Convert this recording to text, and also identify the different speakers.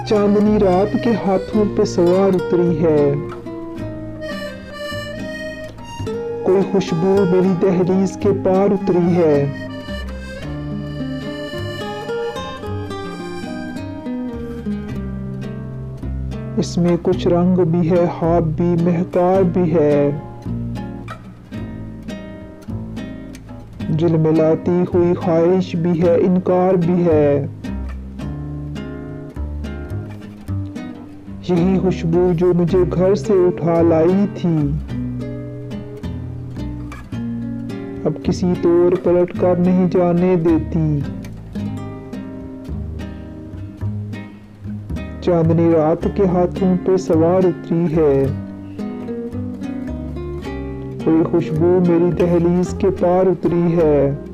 Speaker 1: चांदनी रात के हाथों पे सवार उतरी है। कोई खुशबू मेरी दहलीज के पार उतरी है। इसमें कुछ रंग भी है, ख्वाब भी, महकार भी है। झिलमिलाती हुई ख्वाहिश भी है, इनकार भी है। यही खुशबू जो मुझे घर से उठा लाई थी, अब किसी तौर पलट कर नहीं जाने देती। चांदनी रात के हाथों पे सवार उतरी है। कोई खुशबू मेरी दहलीज के पार उतरी है।